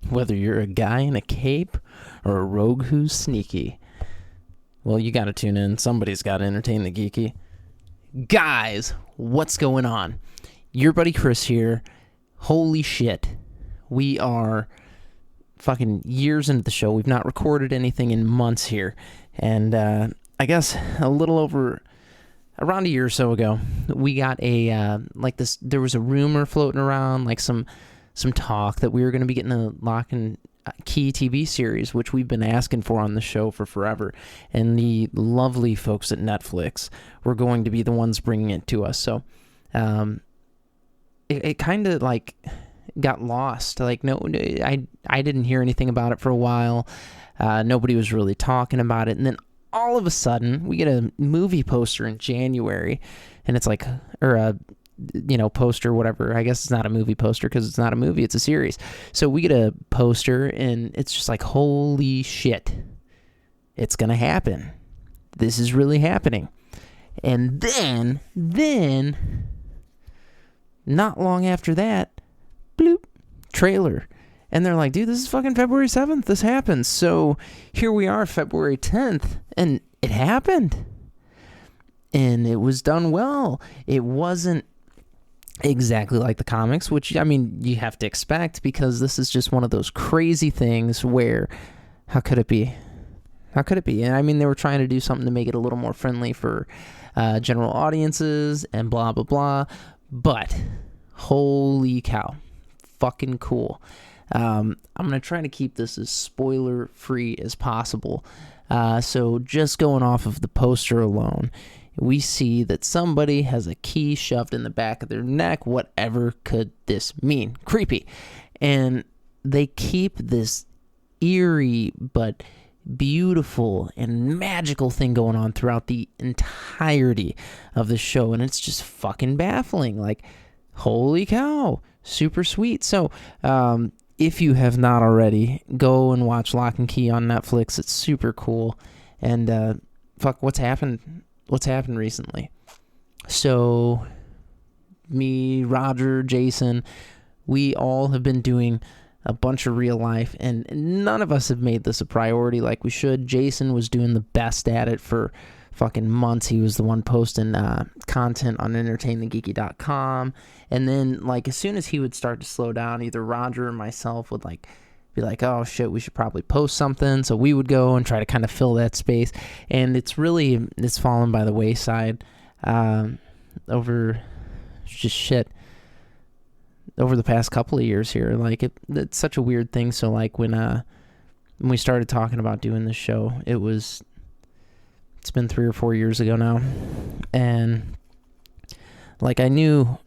whether you're a guy in a cape or a rogue who's sneaky. Well, you gotta tune in. Somebody's gotta entertain the geeky. Guys, what's going on? Your buddy Chris here. Holy shit. We are fucking years into the show. We've not recorded anything in months here. And I guess a little over, around a year or so ago, we got a, there was a rumor floating around, like some talk that we were going to be getting a Locke and Key TV series, which we've been asking for on the show for forever. And the lovely folks at Netflix were going to be the ones bringing it to us. So it kind of like got lost. Like, no, I didn't hear anything about it for a while. Nobody was really talking about it. And then all of a sudden, we get a movie poster in January, and it's like, or a, poster, whatever. I guess it's not a movie poster because it's not a movie, it's a series. So we get a poster, and it's just like, holy shit, it's going to happen. This is really happening. And then, not long after that, bloop, trailer. And they're like, dude, this is fucking February 7th. This happens. So here we are, February 10th, and it happened. And it was done well. It wasn't exactly like the comics, which, I mean, you have to expect because this is just one of those crazy things where, how could it be? How could it be? And I mean, they were trying to do something to make it a little more friendly for general audiences and blah, blah, blah. But holy cow, fucking cool. I'm going to try to keep this as spoiler-free as possible. So just going off of the poster alone, we see that somebody has a key shoved in the back of their neck. Whatever could this mean? Creepy. And they keep this eerie but beautiful and magical thing going on throughout the entirety of the show. And it's just fucking baffling. Like, holy cow. Super sweet. So, if you have not already, go and watch Locke and Key on Netflix. It's super cool. And what's happened recently? So me, Roger, Jason, we all have been doing a bunch of real life, and none of us have made this a priority like we should. Jason was doing the best at it for fucking months. He was the one posting content on entertainthegeeky.com, and then like as soon as he would start to slow down, either Roger or myself would like be like, oh shit, we should probably post something. So we would go and try to kind of fill that space, and it's fallen by the wayside over the past couple of years here. Like it's such a weird thing. So like when we started talking about doing this show, it's been 3 or 4 years ago now, and like I knew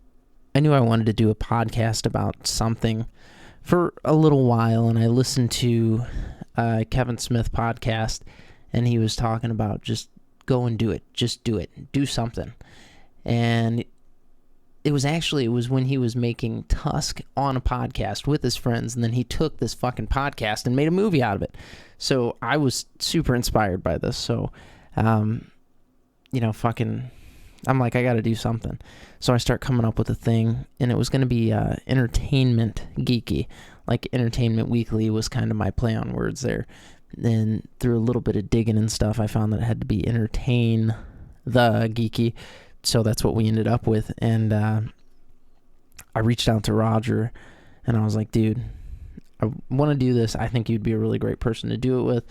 I wanted to do a podcast about something for a little while, and I listened to Kevin Smith podcast, and he was talking about just go and do it, just do it, do something. And it was when he was making Tusk on a podcast with his friends, and then he took this fucking podcast and made a movie out of it. So I was super inspired by this. So I'm like, I got to do something. So I start coming up with a thing, and it was going to be entertainment geeky. Like Entertainment Weekly was kind of my play on words there. Then through a little bit of digging and stuff, I found that it had to be Entertain the Geeky. So that's what we ended up with. And I reached out to Roger, and I was like, dude, I want to do this. I think you'd be a really great person to do it with.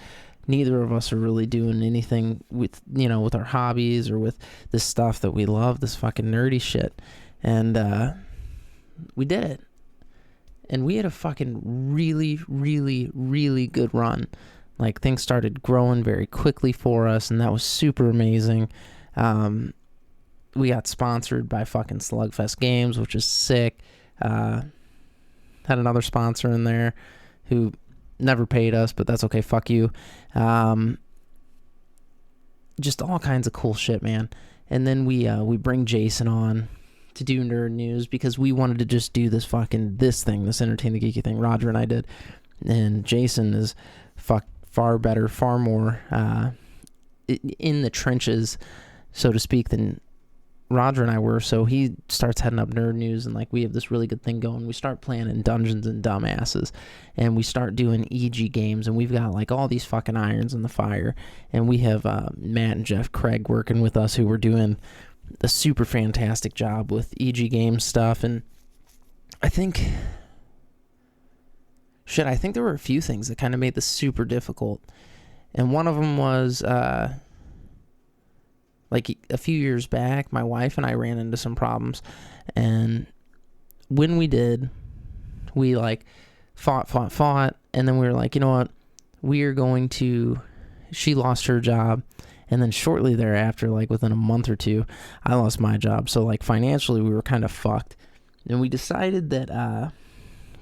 Neither of us are really doing anything with our hobbies or with this stuff that we love, this fucking nerdy shit. And we did it. And we had a fucking really, really, really good run. Like, things started growing very quickly for us, and that was super amazing. We got sponsored by fucking Slugfest Games, which is sick. Had another sponsor in there who never paid us, but that's okay. Fuck you. Just all kinds of cool shit, man. And then we bring Jason on to do Nerd News because we wanted to just do this Entertain the Geeky thing. Roger and I did. And Jason is far better, far more in the trenches, so to speak, than Roger and I were, so he starts heading up Nerd News, and like we have this really good thing going. We start planning Dungeons and Dumbasses, and we start doing EG games, and we've got like all these fucking irons in the fire, and we have Matt and Jeff Craig working with us, who were doing a super fantastic job with EG game stuff. And I think there were a few things that kind of made this super difficult, and one of them was like a few years back, my wife and I ran into some problems, and when we did, we like fought, and then we were like, you know what, she lost her job, and then shortly thereafter, like within a month or two, I lost my job, so like financially we were kind of fucked, and we decided that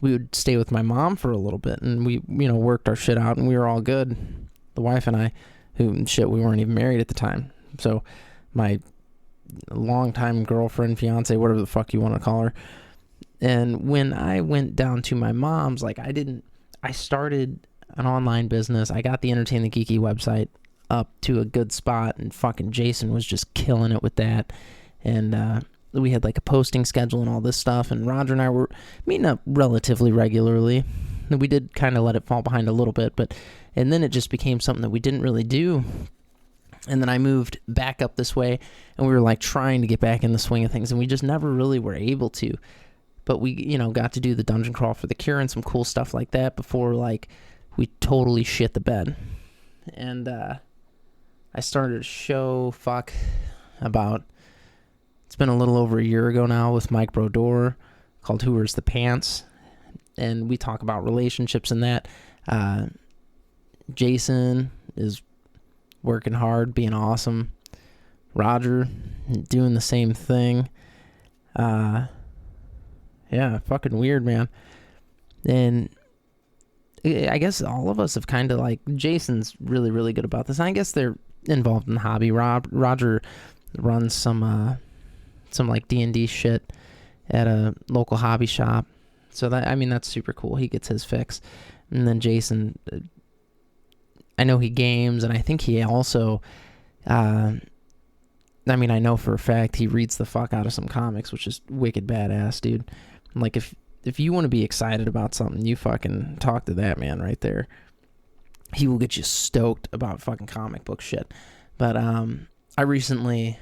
we would stay with my mom for a little bit, and we, worked our shit out, and we were all good, the wife and I, we weren't even married at the time. So my longtime girlfriend, fiance, whatever the fuck you want to call her. And when I went down to my mom's, like I started an online business. I got the Entertain the Geeky website up to a good spot, and fucking Jason was just killing it with that. And we had like a posting schedule and all this stuff. And Roger and I were meeting up relatively regularly. We did kind of let it fall behind a little bit, and then it just became something that we didn't really do. And then I moved back up this way, and we were like trying to get back in the swing of things, and we just never really were able to. But we, got to do the dungeon crawl for the cure and some cool stuff like that before like we totally shit the bed. And I started a show, it's been a little over a year ago now, with Mike Brodeur, called Who Wears the Pants, and we talk about relationships in that. Jason is working hard, being awesome. Roger doing the same thing. Yeah, fucking weird, man. And I guess all of us have kind of like, Jason's really, really good about this. And I guess they're involved in the hobby. Roger runs some like D&D shit at a local hobby shop. So that's super cool. He gets his fix. And then Jason, I know he games, and I think he also, I know for a fact he reads the fuck out of some comics, which is wicked badass, dude. Like, if you want to be excited about something, you fucking talk to that man right there. He will get you stoked about fucking comic book shit. But I recently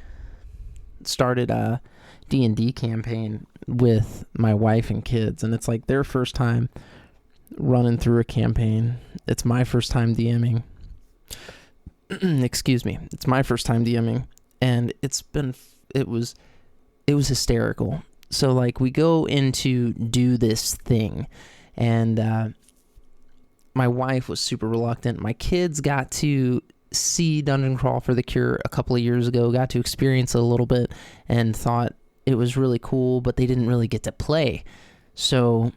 started a D&D campaign with my wife and kids, and it's like their first time running through a campaign. It's my first time DMing. Excuse me. It's my first time DMing, and it was hysterical. So like we go into do this thing, and my wife was super reluctant. My kids got to see Dungeon Crawl for the Cure a couple of years ago, got to experience it a little bit, and thought it was really cool, but they didn't really get to play. So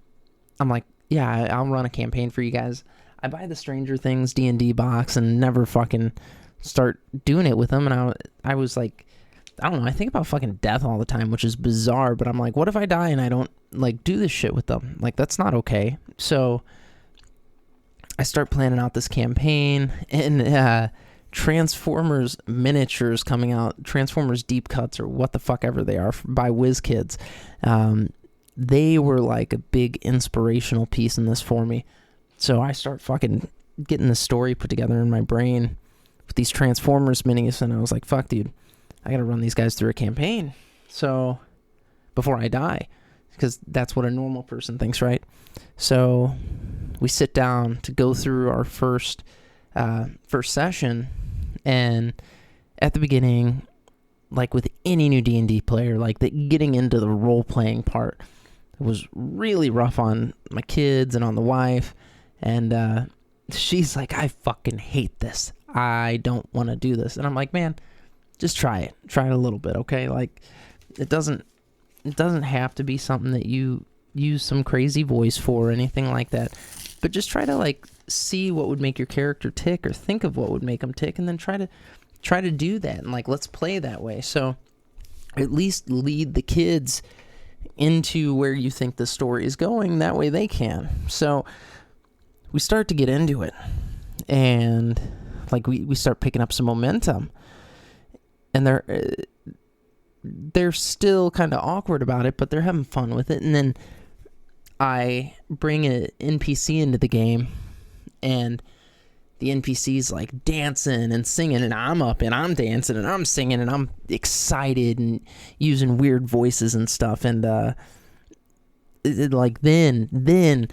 I'm like, yeah, I'll run a campaign for you guys. I buy the Stranger Things D&D box and never fucking start doing it with them. And I was like, I don't know, I think about fucking death all the time, which is bizarre, but I'm like, what if I die and I don't like do this shit with them? Like, that's not okay. So I start planning out this campaign, and Transformers miniatures coming out, Transformers deep cuts, or what the fuck ever they are, by WizKids. They were like a big inspirational piece in this for me. So I start fucking getting the story put together in my brain with these Transformers minis, and I was like, fuck, dude, I gotta run these guys through a campaign. So before I die, because that's what a normal person thinks, right? So we sit down to go through our first session, and at the beginning, like with any new D&D player, like getting into the role-playing part was really rough on my kids and on the wife, and she's like, I fucking hate this. I don't want to do this. And I'm like, man, just try it a little bit, okay? Like, it doesn't have to be something that you use some crazy voice for or anything like that, but just try to like see what would make your character tick, or think of what would make them tick, and then try to do that, and like, let's play that way. So at least lead the kids into where you think the story is going, that way they can. So we start to get into it, and like we start picking up some momentum, and they're still kind of awkward about it, but they're having fun with it. And then I bring an NPC into the game, and the NPC's like dancing and singing, and I'm up and I'm dancing and I'm singing and I'm excited and using weird voices and stuff. And then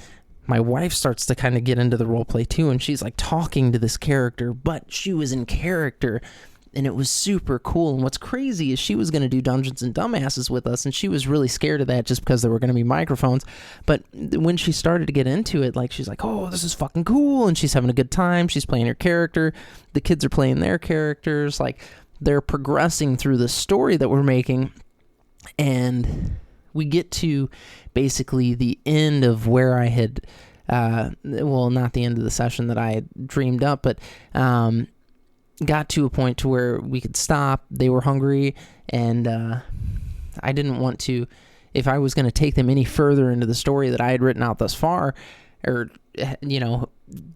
my wife starts to kind of get into the role play too, and she's like talking to this character, but she was in character, and it was super cool. And what's crazy is she was going to do Dungeons and Dumbasses with us, and she was really scared of that just because there were going to be microphones. But when she started to get into it, like, she's like, oh, this is fucking cool, and she's having a good time. She's playing her character. The kids are playing their characters. Like, they're progressing through the story that we're making, and we get to basically the end of where I had, well, not the end of the session that I had dreamed up, but got to a point to where we could stop. They were hungry, and I didn't want to, if I was going to take them any further into the story that I had written out thus far, or, you know,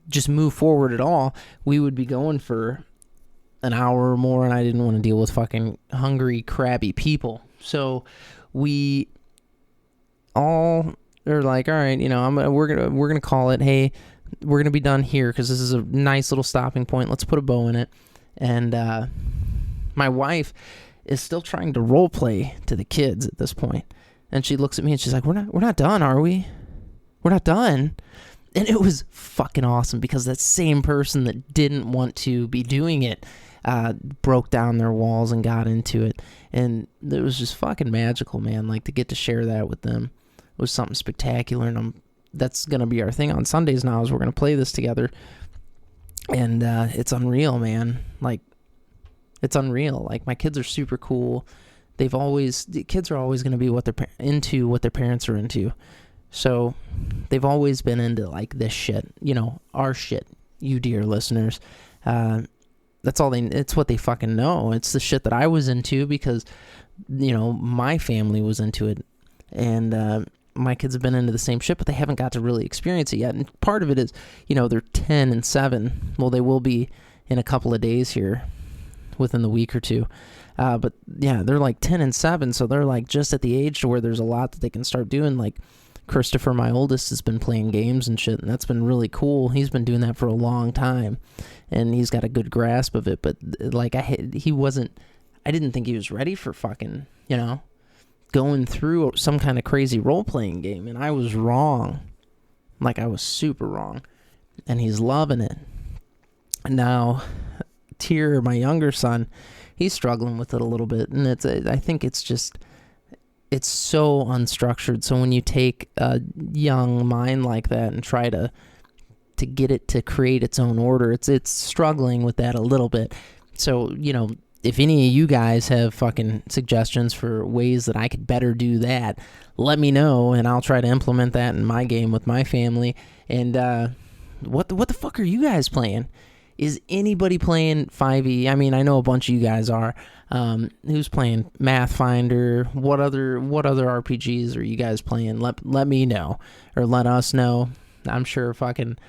just move forward at all, we would be going for an hour or more, and I didn't want to deal with fucking hungry, crabby people. So we all are like, all right, you know, we're gonna call it. Hey, we're gonna be done here because this is a nice little stopping point. Let's put a bow in it. And my wife is still trying to role play to the kids at this point, and she looks at me and she's like, "We're not done, are we? We're not done." And it was fucking awesome because that same person that didn't want to be doing it broke down their walls and got into it, and it was just fucking magical, man. Like, to get to share that with them was something spectacular, and that's gonna be our thing on Sundays now, is we're gonna play this together. And it's unreal, man. Like, it's unreal. Like, my kids are super cool. The kids are always going to be what their parents are into. So they've always been into, like, this shit, you know, our shit, you dear listeners. It's what they fucking know. It's the shit that I was into because, you know, my family was into it. And my kids have been into the same shit, but they haven't got to really experience it yet. And part of it is, you know, they're 10 and 7. Well, they will be in a couple of days here within the week or two. But yeah, they're like 10 and 7. So they're like just at the age to where there's a lot that they can start doing. Like, Christopher, my oldest, has been playing games and shit, and that's been really cool. He's been doing that for a long time, and he's got a good grasp of it. But like, I didn't think he was ready for fucking, you know, going through some kind of crazy role-playing game, and I was wrong. Like, I was super wrong, and he's loving it. And now, Tyr, my younger son, he's struggling with it a little bit, and I think it's so unstructured. So when you take a young mind like that and try to get it to create its own order, it's struggling with that a little bit. So, you know, if any of you guys have fucking suggestions for ways that I could better do that, let me know, and I'll try to implement that in my game with my family. And what the fuck are you guys playing? Is anybody playing 5e? I mean, I know a bunch of you guys are. Who's playing Mathfinder? What other RPGs are you guys playing? Let me know, or let us know. I'm sure fucking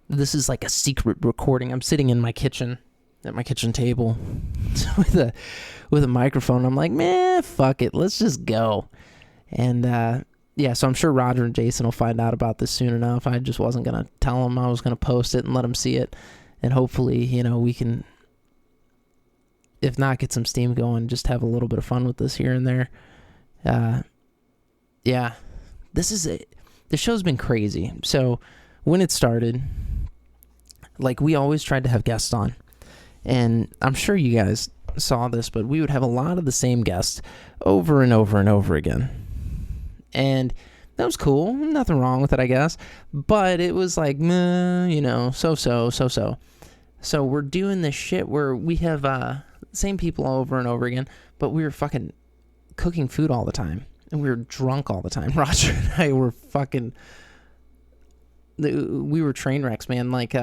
this is like a secret recording. I'm sitting in my kitchen at my kitchen table with a microphone. I'm like, man, fuck it, let's just go. And yeah, so I'm sure Roger and Jason will find out about this soon enough. I just wasn't gonna tell them. I was gonna post it and let them see it, and hopefully, you know, we can, if not get some steam going, just have a little bit of fun with this here and there. Yeah, this is it. The show's been crazy. So when it started, like, we always tried to have guests on. And I'm sure you guys saw this, but we would have a lot of the same guests over and over and over again. And that was cool. Nothing wrong with it, I guess. But it was like, you know, so. So we're doing this shit where we have same people over and over again, but we were fucking cooking food all the time. And we were drunk all the time. Roger and I were fucking... We were train wrecks, man. Like,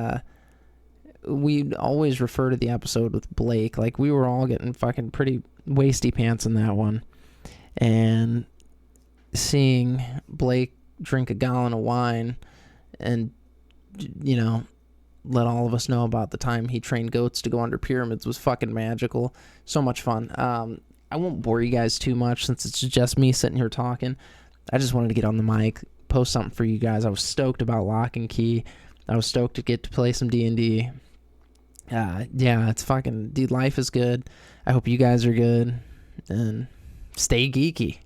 we always refer to the episode with Blake. Like, we were all getting fucking pretty wasty pants in that one. And seeing Blake drink a gallon of wine and, you know, let all of us know about the time he trained goats to go under pyramids was fucking magical. So much fun. I won't bore you guys too much since it's just me sitting here talking. I just wanted to get on the mic, post something for you guys. I was stoked about Locke and Key. I was stoked to get to play some D&D. Yeah, it's fucking, dude, life is good. I hope you guys are good, and stay geeky.